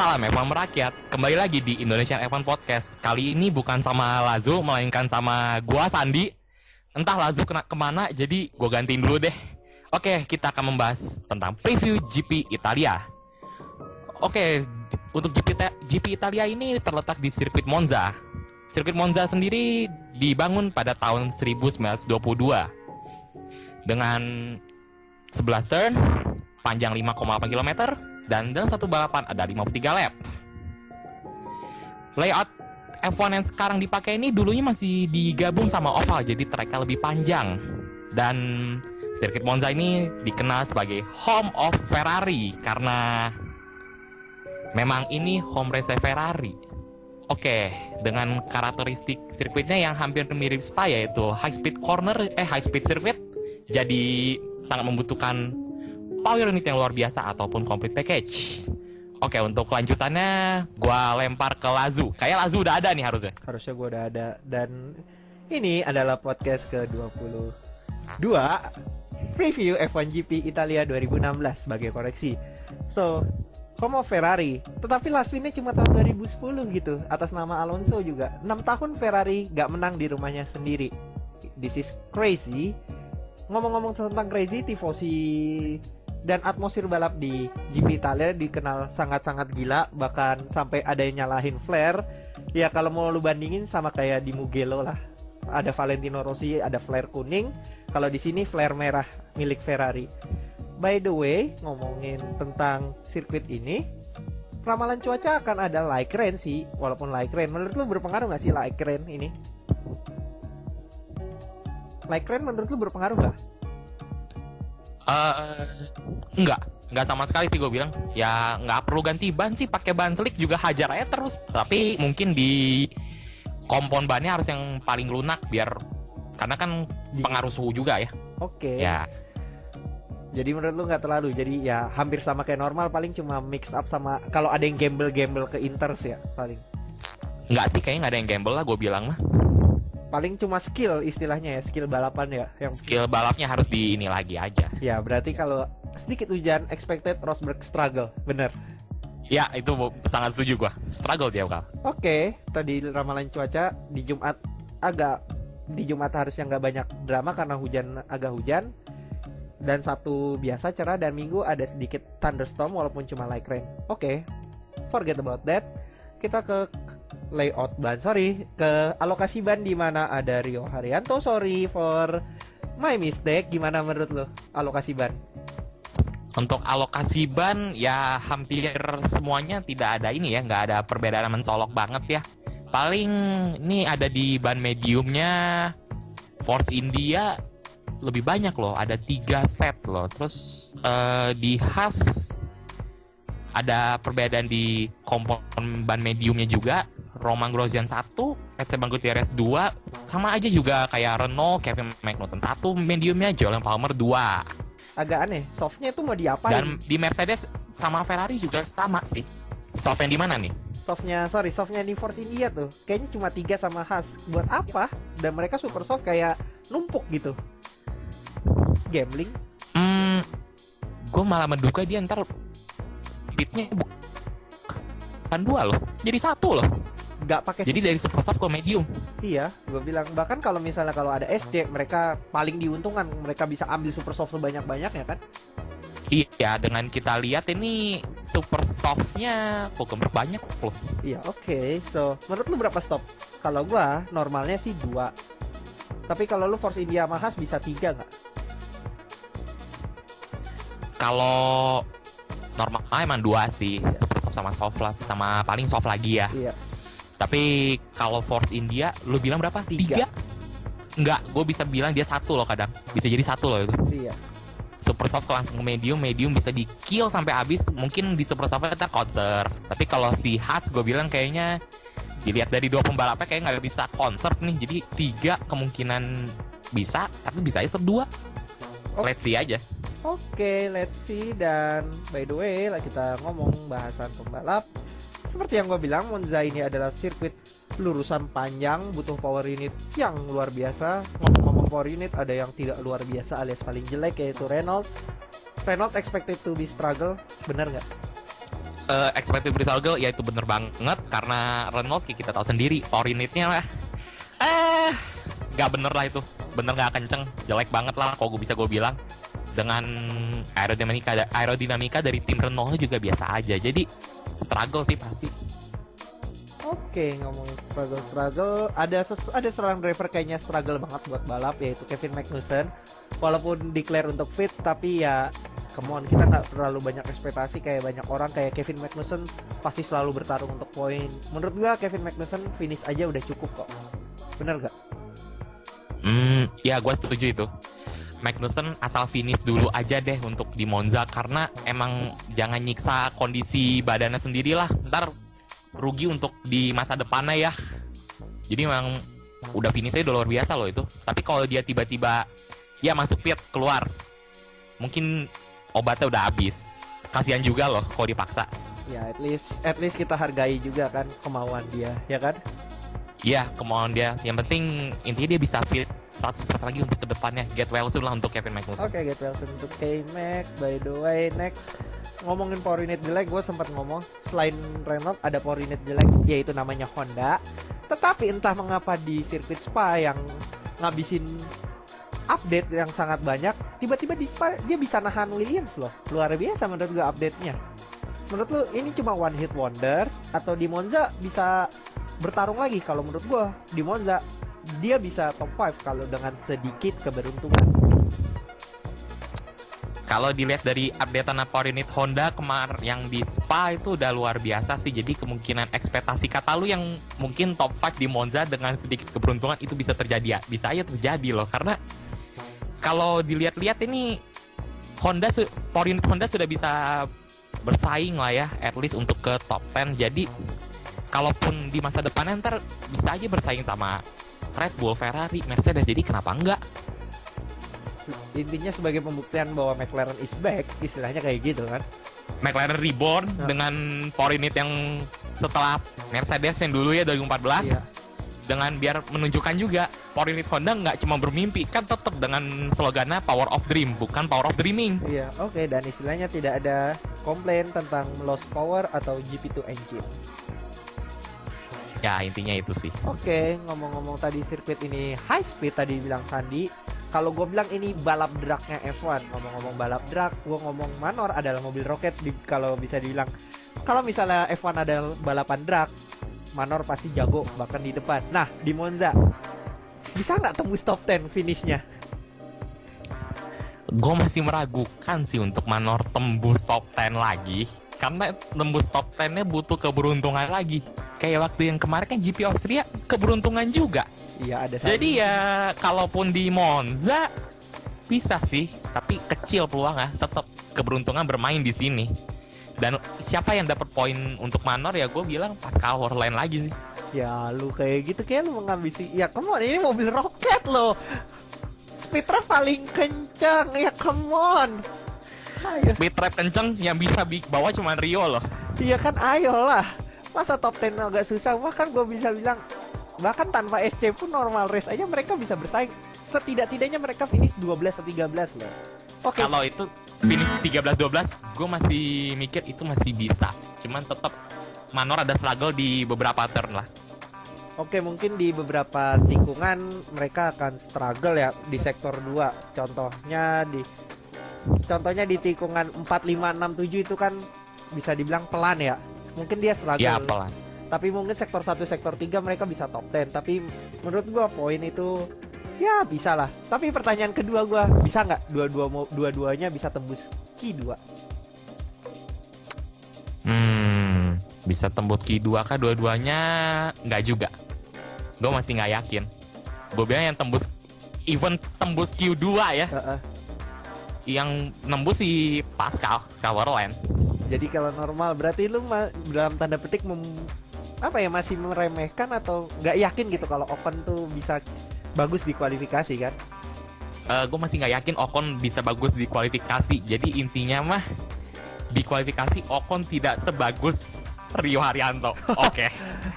Salam F1 merakyat. Kembali lagi di Indonesian F1 Podcast. Kali ini bukan sama Lazu, melainkan sama gua Sandi. Entah Lazu kemana, jadi gua gantiin dulu deh. Oke, kita akan membahas tentang preview GP Italia. Oke, untuk GP Italia ini terletak di sirkuit Monza. Sirkuit Monza sendiri dibangun pada tahun 1922 dengan 11 turn, panjang 5,8 km, dan dalam satu balapan ada 53 lap. Layout F1 yang sekarang dipakai ini dulunya masih digabung sama oval, jadi tracknya lebih panjang. Dan sirkuit Monza ini dikenal sebagai home of Ferrari karena memang ini home race Ferrari. Oke, dengan karakteristik sirkuitnya yang hampir mirip Spa, yaitu high speed circuit, jadi sangat membutuhkan power unit yang luar biasa ataupun complete package. Oke, untuk kelanjutannya gua lempar ke Lazu. Kayak Lazu udah ada nih harusnya. Harusnya gua udah ada. Dan ini adalah podcast ke-22 preview F1 GP Italia 2016 sebagai koreksi. So, home of Ferrari. Tetapi last win-nya cuma tahun 2010 gitu, atas nama Alonso juga. 6 tahun Ferrari gak menang di rumahnya sendiri. This is crazy. Ngomong-ngomong tentang crazy, tifosi dan atmosfer balap di GP Italia dikenal sangat-sangat gila. Bahkan sampai ada yang nyalahin flare. Ya kalau mau lu bandingin sama kayak di Mugello lah. Ada Valentino Rossi, ada flare kuning. Kalau di sini flare merah milik Ferrari. By the way, ngomongin tentang sirkuit ini, ramalan cuaca akan ada light rain sih. Walaupun light rain, menurut lu berpengaruh gak sih light rain ini? Light rain menurut lu berpengaruh gak? Enggak sama sekali sih gue bilang. Ya nggak perlu ganti ban sih, pakai ban slick juga hajar aja terus. Tapi mungkin di kompon bannya harus yang paling lunak biar, karena kan pengaruh suhu juga ya. Oke. Ya. Jadi menurut lu nggak terlalu. Jadi ya hampir sama kayak normal, paling cuma mix up sama kalau ada yang gamble ke Inters ya paling. Nggak sih, kayaknya nggak ada yang gamble lah gue bilang mah. Paling cuma skill istilahnya ya, skill balapan ya. Yang skill balapnya harus di ini lagi aja. Ya berarti kalau sedikit hujan expected Rosberg struggle, bener. Ya itu sangat setuju gue. Struggle dia bakal. Oke, tadi ramalan cuaca di Jumat harusnya nggak banyak drama karena agak hujan. Dan Sabtu biasa cerah, dan Minggu ada sedikit thunderstorm walaupun cuma light rain. Oke, forget about that. Kita ke layout ban, ke alokasi ban di mana ada Rio Haryanto. Sorry for my mistake. Gimana menurut lo alokasi ban? Untuk alokasi ban ya hampir semuanya tidak ada ini ya, nggak ada perbedaan mencolok banget ya. Paling ini ada di ban mediumnya Force India lebih banyak loh, ada 3 set loh. Terus di Haas ada perbedaan di kompon ban mediumnya juga. Romain Grosjean 1, Esteban Gutierrez 2, sama aja juga kayak Renault, Kevin Magnussen 1 mediumnya, Jolyon Palmer 2. Agak aneh, softnya tuh mau diapain? Dan di Mercedes sama Ferrari juga sama sih. Soft yang di mana nih? Softnya di Force India tuh kayaknya cuma 3 sama Haas. Buat apa? Dan mereka super soft kayak numpuk gitu. Gambling? Gue malah menduga dia ntar pitnya bukan 2 loh, jadi 1 loh. Nggak pakai. Jadi dari super soft ke medium. Iya, gue bilang bahkan kalau misalnya kalau ada SC, mereka paling diuntungkan, mereka bisa ambil super soft sebanyak-banyaknya kan. Iya, dengan kita lihat ini super softnya kok banyak loh. Iya, oke. So, menurut lu berapa stop? Kalau gue normalnya sih 2. Tapi kalau lu Force India sama Haas bisa 3 nggak? Kalau normal emang 2 sih, super soft sama soft lah, sama paling soft lagi ya. Iya. Tapi kalau Force India, lu bilang berapa? 3? Enggak, gue bisa bilang dia 1 loh kadang. Bisa jadi 1 loh itu. Iya. Super soft langsung ke medium bisa di kill sampai habis. Mungkin di super softnya kita conserve. Tapi kalau si Haas gue bilang kayaknya dilihat dari 2 pembalapnya kayak nggak bisa conserve nih. Jadi 3 kemungkinan bisa, tapi bisa aja 2. Let's see aja. Oke, let's see. Dan by the way, lah kita ngomong bahasan pembalap. Seperti yang gue bilang, Monza ini adalah sirkuit lurusan panjang, butuh power unit yang luar biasa. Ngomong-ngomong power unit, ada yang tidak luar biasa alias paling jelek, yaitu Renault expected to be struggle. Bener nggak? expected result ya itu bener banget karena Renault kayak kita tahu sendiri power unitnya lah nggak bener lah itu, bener nggak kenceng, jelek banget lah kalau gue bilang. Dengan aerodinamika dari tim Renault juga biasa aja, jadi struggle sih pasti. Oke, ngomongin struggle, ada seorang driver kayaknya struggle banget buat balap, yaitu Kevin Magnussen. Walaupun declare untuk fit, tapi ya come on, kita nggak terlalu banyak ekspektasi kayak banyak orang. Kayak Kevin Magnussen pasti selalu bertarung untuk poin. Menurut gua Kevin Magnussen finish aja udah cukup kok. Bener gak? Ya gue setuju itu. Magnussen asal finish dulu aja deh untuk di Monza, karena emang jangan nyiksa kondisi badannya sendirilah, ntar rugi untuk di masa depannya ya. Jadi memang udah finishnya udah luar biasa loh itu. Tapi kalau dia tiba-tiba ya masuk pit keluar, mungkin obatnya udah habis. Kasihan juga loh kalau dipaksa. Ya at least kita hargai juga kan kemauan dia, ya kan? Iya, kemauan dia. Yang penting intinya dia bisa fit 100% lagi untuk kedepannya. Get well soon lah untuk Kevin Magnussen. Oke, get well soon untuk K-Mag. By the way, next ngomongin power unit jelek, gue sempat ngomong selain Renault ada power unit jelek, yaitu namanya Honda. Tetapi entah mengapa di sirkuit Spa yang ngabisin update yang sangat banyak, tiba-tiba di Spa dia bisa nahan Williams loh. Luar biasa menurut gue update-nya. Menurut lu ini cuma one hit wonder atau di Monza bisa bertarung lagi? Kalau menurut gue di Monza dia bisa top 5 kalau dengan sedikit keberuntungan. Kalau dilihat dari updatean power unit Honda kemarin yang di Spa itu udah luar biasa sih. Jadi kemungkinan ekspektasi kata lu yang mungkin top 5 di Monza dengan sedikit keberuntungan itu bisa terjadi ya. Bisa aja terjadi loh, karena kalau dilihat-lihat ini power unit Honda sudah bisa bersaing lah ya, at least untuk ke top 10. Jadi kalaupun di masa depannya ntar bisa aja bersaing sama Red Bull, Ferrari, Mercedes. Jadi kenapa enggak? Intinya sebagai pembuktian bahwa McLaren is back, istilahnya kayak gitu kan. McLaren reborn dengan power unit yang setelah Mercedes yang dulu ya 2014. Iya. Dengan biar menunjukkan juga power unit Honda nggak cuma bermimpi, kan tetap dengan slogannya Power of Dream, bukan Power of Dreaming. Iya, oke. Dan istilahnya tidak ada komplain tentang lost power atau GP2 engine. Ya intinya itu sih. Oke, ngomong-ngomong tadi sirkuit ini high speed tadi bilang Sandi. Kalau gue bilang ini balap dragnya F1. Ngomong-ngomong balap drag, gue ngomong Manor adalah mobil roket. Kalau bisa dibilang, kalau misalnya F1 adalah balapan drag, Manor pasti jago bahkan di depan. Nah di Monza bisa nggak tembus top 10 finishnya? Gue masih meragukan sih untuk Manor tembus top 10 lagi, karena tembus top 10-nya butuh keberuntungan lagi. Kayak waktu yang kemarin kan GP Austria keberuntungan juga. Iya ada. Jadi ya kalaupun di Monza bisa sih, tapi kecil peluangnya. Tetap keberuntungan bermain di sini. Dan siapa yang dapat poin untuk Manor ya gue bilang Pascal Wehrlein lagi sih. Ya lu kayak gitu kayak lu mengambisi. Ya come on, ini mobil roket loh. Speed trap paling kencang. Ya come on. Speed trap kenceng yang bisa bawa cuma Rio loh. Iya kan, ayolah. Masa top 10 agak susah. Bahkan gue bisa bilang bahkan tanpa SC pun normal race aja mereka bisa bersaing. Setidak-tidaknya mereka finish 12 atau 13 loh. Oke. Kalau itu finish 13-12 gue masih mikir itu masih bisa. Cuman tetap Manor ada struggle di beberapa turn lah. Oke, mungkin di beberapa tikungan mereka akan struggle ya di sektor 2. Contohnya di tikungan 4, 5, 6, 7 itu kan bisa dibilang pelan ya. Mungkin dia struggle. Ya pelan. Tapi mungkin sektor 1, sektor 3 mereka bisa top 10. Tapi menurut gua poin itu ya bisa lah. Tapi pertanyaan kedua gua, bisa nggak dua-duanya bisa tembus Q2? Bisa tembus Q2 kah dua-duanya? Nggak juga. Gue masih nggak yakin. Gue bilang yang tembus Q2 ya. Yang nembus si Pascal Wehrlein. Jadi kalau normal berarti lu dalam tanda petik masih meremehkan atau nggak yakin gitu kalau Ocon tuh bisa bagus di kualifikasi kan? Gue masih nggak yakin Ocon bisa bagus di kualifikasi. Jadi intinya mah di kualifikasi Ocon tidak sebagus Rio Haryanto. Oke.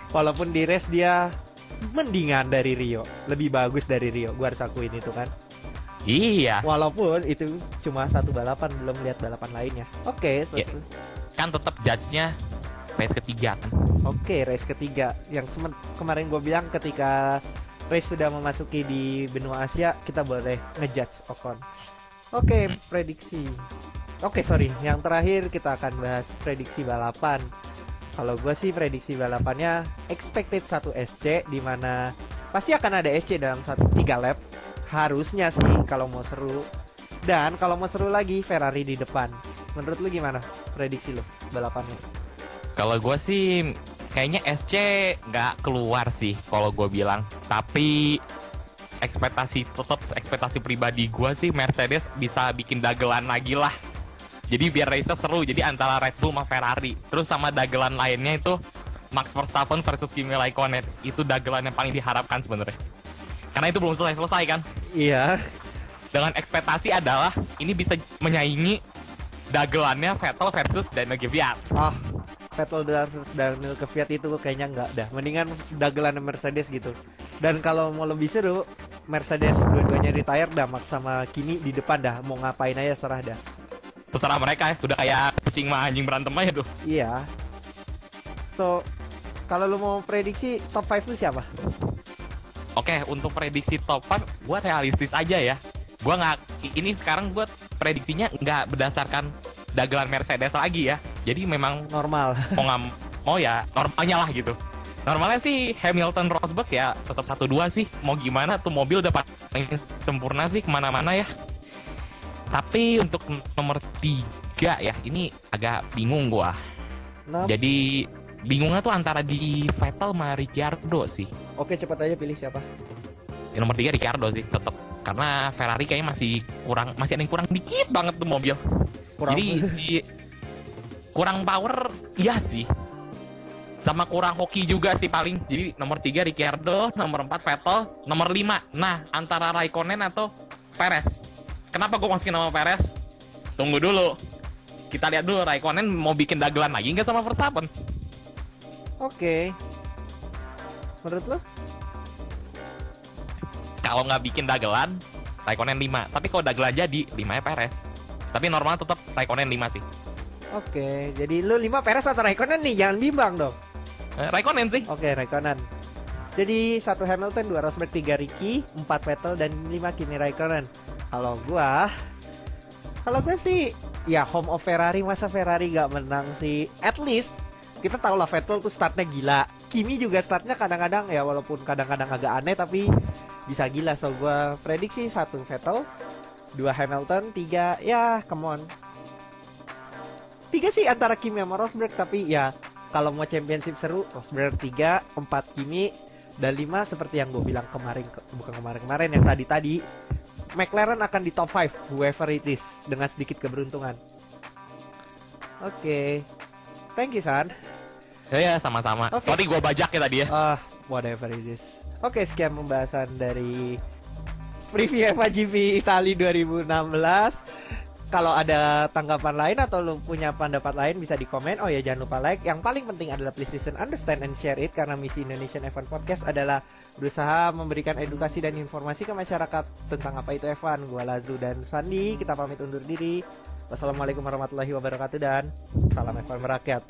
Walaupun di race dia mendingan dari Rio, lebih bagus dari Rio. Gue harus akuin itu kan. Iya. Walaupun itu cuma satu balapan, belum lihat balapan lainnya. Oke. Kan tetap judge-nya race ketiga kan. Oke, race ketiga yang kemarin gue bilang ketika race sudah memasuki di benua Asia kita boleh ngejudge Ocon. Oke, prediksi. Oke, sorry, yang terakhir kita akan bahas prediksi balapan. Kalau gue sih prediksi balapannya expected 1 SC, di mana pasti akan ada SC dalam 3 lap. Harusnya sih kalau mau seru. Dan kalau mau seru lagi Ferrari di depan. Menurut lu gimana prediksi lu balapannya? Kalau gue sih kayaknya SC nggak keluar sih kalau gue bilang. Tapi ekspektasi pribadi gue sih Mercedes bisa bikin dagelan lagi lah. Jadi biar race seru, jadi antara Red Bull sama Ferrari. Terus sama dagelan lainnya itu Max Verstappen versus Kimi Raikkonen. Itu dagelan yang paling diharapkan sebenarnya. Karena itu belum selesai kan? Iya. Dengan ekspektasi adalah ini bisa menyaingi dagelannya Vettel versus Daniel Kvyat. Vettel versus Daniel Kvyat itu kayaknya nggak dah. Mendingan dagelan Mercedes gitu. Dan kalau mau lebih seru, Mercedes dua-duanya retire dah, Max sama Kimi di depan dah. Mau ngapain aja serah dah. Terserah mereka ya, udah kayak kucing sama anjing berantem aja tuh. Iya. So, kalau lu mau prediksi top 5 lu siapa? Oke, untuk prediksi top 5 gue realistis aja ya. Gue nggak, ini sekarang gue prediksinya nggak berdasarkan dagelan Mercedes lagi ya. Jadi memang normal. mau ya normalnya lah gitu. Normalnya sih Hamilton Rosberg ya tetap 1-2 sih. Mau gimana tuh mobil udah paling sempurna sih kemana-mana ya. Tapi untuk nomor 3 ya ini agak bingung gue. Jadi bingungnya tuh antara di Vettel sama Ricciardo sih. Oke, cepat aja pilih siapa. Nomor 3 Ricciardo sih tetap. Karena Ferrari kayaknya masih ada yang kurang dikit banget tuh mobil. Jadi kurang power, iya sih. Sama kurang hoki juga sih paling. Jadi nomor 3 Ricciardo, nomor 4 Vettel, nomor 5. Nah, antara Raikkonen atau Perez. Kenapa gue masukin nama Perez? Tunggu dulu. Kita lihat dulu Raikkonen mau bikin dagelan lagi nggak sama Verstappen. Oke. Menurut lo? Kalau nggak bikin dagelan, Raikkonen 5. Tapi kalau dagelan jadi, 5-nya Perez. Tapi normal tetap Raikkonen 5 sih. Oke, jadi lu 5 Perez atau Raikkonen nih? Jangan bimbang dong. Raikkonen sih. Oke, Raikkonen. Jadi 1 Hamilton, 2 Rosberg, 3 Ricky, 4 Vettel, dan 5 Kimi Raikkonen. Kalau gue sih ya home of Ferrari, masa Ferrari gak menang sih. At least kita tahu lah Vettel tuh startnya gila. Kimi juga startnya kadang-kadang ya walaupun kadang-kadang agak aneh tapi bisa gila. So gue prediksi 1 Vettel, 2 Hamilton, 3 ya come on. 3 sih antara Kimi sama Rosberg, tapi ya kalau mau championship seru Rosberg 3, 4 Kimi, dan 5 seperti yang gue bilang kemarin yang tadi McLaren akan di top 5 whoever it is dengan sedikit keberuntungan. Oke. Thank you San. Ya sama-sama. Okay. Sorry gue bajak ya tadi ya. Whatever it is. Oke, sekian pembahasan dari preview F1 GP Italia 2016. Kalau ada tanggapan lain atau lu punya pendapat lain bisa di komen. Oh ya, jangan lupa like. Yang paling penting adalah please listen, understand, and share it. Karena misi Indonesian F1 Podcast adalah berusaha memberikan edukasi dan informasi ke masyarakat tentang apa itu F1. Gua Lazu dan Sandi, kita pamit undur diri. Wassalamualaikum warahmatullahi wabarakatuh dan salam F1 merakyat.